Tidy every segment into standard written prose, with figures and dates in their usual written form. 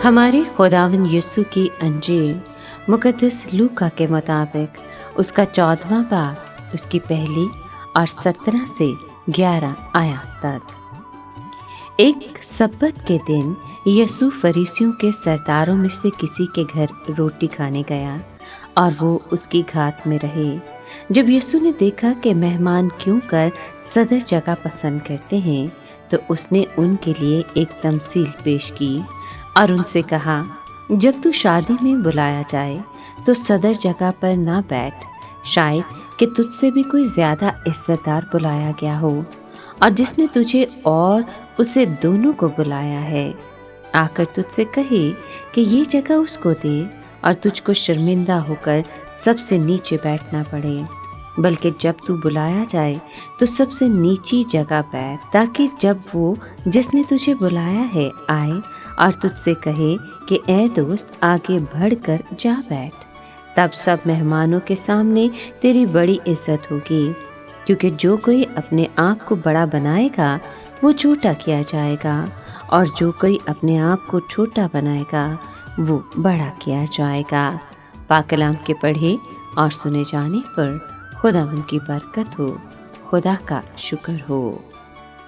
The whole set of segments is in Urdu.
ہمارے خداوند یسوع کی انجیل مقدس لوکا کے مطابق اس کا 14واں باب اس کی پہلی اور 17 سے 11 آیات تک۔ ایک سبت کے دن یسوع فریسیوں کے سرداروں میں سے کسی کے گھر روٹی کھانے گیا اور وہ اس کی گھات میں رہے۔ جب یسوع نے دیکھا کہ مہمان کیوں کر صدر جگہ پسند کرتے ہیں تو اس نے ان کے لیے ایک تمثیل پیش کی اور ان سے کہا، جب تو شادی میں بلایا جائے تو صدر جگہ پر نہ بیٹھ، شاید کہ تجھ سے بھی کوئی زیادہ عزت دار بلایا گیا ہو، اور جس نے تجھے اور اسے دونوں کو بلایا ہے آ کر تجھ سے کہے کہ یہ جگہ اس کو دے اور تجھ کو شرمندہ ہو کر سب سے نیچے بیٹھنا پڑے، بلکہ جب تو بلایا جائے تو سب سے نیچی جگہ بیٹھ، تاکہ جب وہ جس نے تجھے بلایا ہے آئے اور تجھ سے کہے کہ اے دوست آگے بڑھ کر جا بیٹھ، تب سب مہمانوں کے سامنے تیری بڑی عزت ہوگی، کیونکہ جو کوئی اپنے آپ کو بڑا بنائے گا وہ چھوٹا کیا جائے گا، اور جو کوئی اپنے آپ کو چھوٹا بنائے گا وہ بڑا کیا جائے گا۔ پاک کلام کے پڑھے اور سنے جانے پر خدا ان کی برکت ہو، خدا کا شکر ہو۔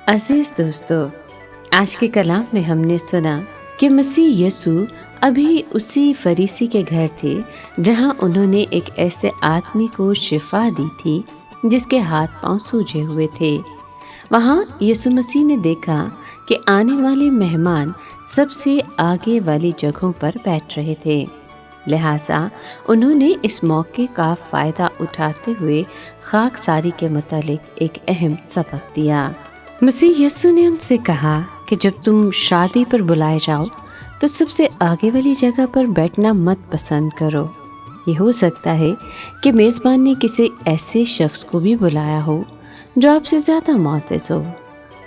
عزیز دوستو، آج کے کلام میں ہم نے سنا کہ مسیح یسوع ابھی اسی فریسی کے گھر تھے جہاں انہوں نے ایک ایسے آدمی کو شفا دی تھی جس کے ہاتھ پاؤں سوجے ہوئے تھے۔ وہاں یسوع مسیح نے دیکھا کہ آنے والے مہمان سب سے آگے والی جگہوں پر بیٹھ رہے تھے، لہٰذا انہوں نے اس موقع کا فائدہ اٹھاتے ہوئے خاکساری کے متعلق ایک اہم سبق دیا۔ مسیح یسوع نے ان سے کہا کہ جب تم شادی پر بلائے جاؤ تو سب سے آگے والی جگہ پر بیٹھنا مت پسند کرو۔ یہ ہو سکتا ہے کہ میزبان نے کسی ایسے شخص کو بھی بلایا ہو جو آپ سے زیادہ معزز ہو،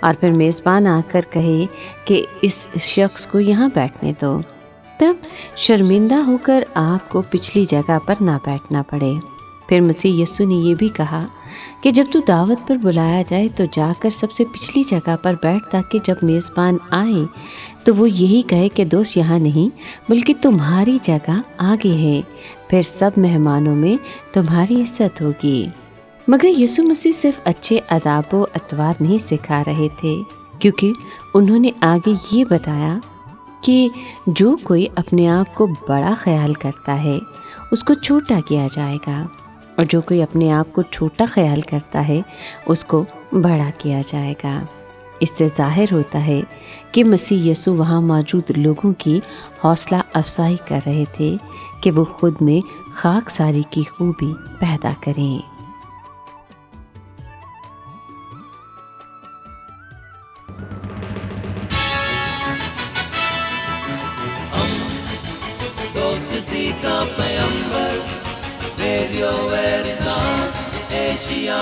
اور پھر میزبان آ کر کہے کہ اس شخص کو یہاں بیٹھنے دو، تب شرمندہ ہو کر آپ کو پچھلی جگہ پر نہ بیٹھنا پڑے۔ پھر مسیح یسوع نے یہ بھی کہا کہ جب تو دعوت پر بلایا جائے تو جا کر سب سے پچھلی جگہ پر بیٹھ، تاکہ جب میزبان آئے تو وہ یہی کہے کہ دوست یہاں نہیں بلکہ تمہاری جگہ آگے ہے، پھر سب مہمانوں میں تمہاری عزت ہوگی۔ مگر یسوع مسیح صرف اچھے آداب و اطوار نہیں سکھا رہے تھے، کیونکہ انہوں نے آگے یہ بتایا کہ جو کوئی اپنے آپ کو بڑا خیال کرتا ہے اس کو چھوٹا کیا جائے گا، اور جو کوئی اپنے آپ کو چھوٹا خیال کرتا ہے اس کو بڑا کیا جائے گا۔ اس سے ظاہر ہوتا ہے کہ مسیح یسوع وہاں موجود لوگوں کی حوصلہ افزائی کر رہے تھے کہ وہ خود میں خاکساری کی خوبی پیدا کریں۔ دوستی کا پیمبر، ریڈیو ویریتاس ایشیا۔